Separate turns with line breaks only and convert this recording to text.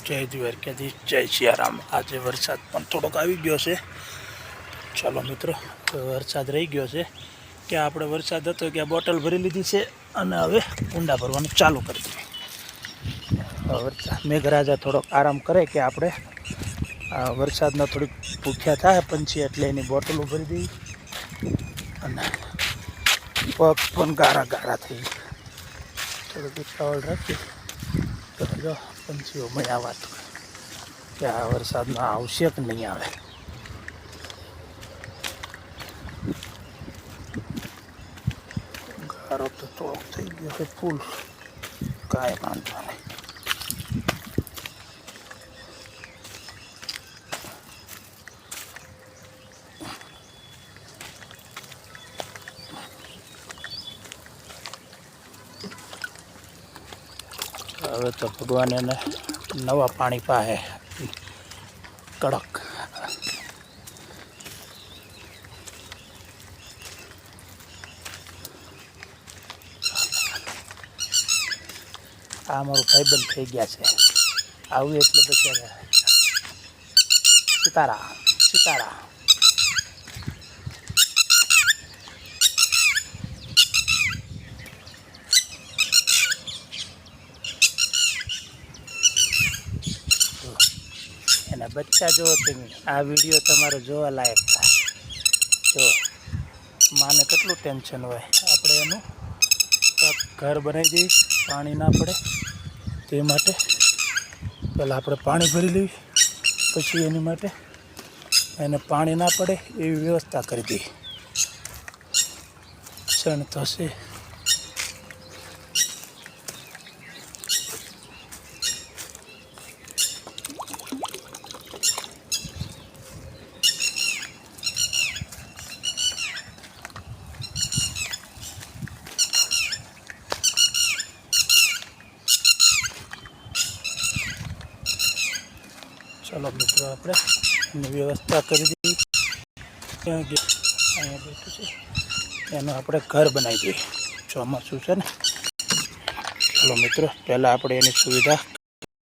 જય દ્વારકાધીશ, જય સિયારામ। આજે વરસાદ પણ થોડોક આવી ગયો છે। ચાલો મિત્રો, વરસાદ રહી ગયો છે કે આપણે વરસાદ હતો કે બોટલ ભરી લીધી છે અને હવે ઊંડા ભરવાનું ચાલુ કરી દીધું। વરસાદ મેઘરાજા થોડોક આરામ કરે કે આપણે વરસાદના થોડીક ભૂખ્યા થાય પંછી, એટલે એની બોટલો ભરી દઈ અને પગ પણ ગારા ગારા થઈ થોડુંક ઉતાવળ રાખી તો જો પંછીઓ મળ્યા કે આ વરસાદમાં આવશે કે નહીં આવે। ગારો તો થોડોક થઈ ગયો છે ફૂલ, કાંઈ વાંધો નહીં। હવે તો ભગવાન એને નવા પાણી પાહે કડક। આ મારું ભાઈબંધ થઈ ગયા છે, આવું એટલે પછી સીતારામ સીતારામ। એના બચ્ચા જુઓ તમે, આ વિડીયો તમારે જોવા લાયક થાય। જો માને કેટલું ટેન્શન હોય, આપણે એનું ઘર બનાવી દઈએ, પાણી ના પડે તે માટે પહેલાં આપણે પાણી ભરી લઈએ, પછી એની માટે એને પાણી ના પડે એવી વ્યવસ્થા કરી દઈએ। ક્ષણ થશે चलो मित्रों, આપણે એની વ્યવસ્થા કરી દઈએ। અહીંયા બેઠું છે એનું આપણે ઘર બનાવી દઈએ, ચોમાસું છે ને। ચલો મિત્રો, પહેલાં આપણે એની સુવિધા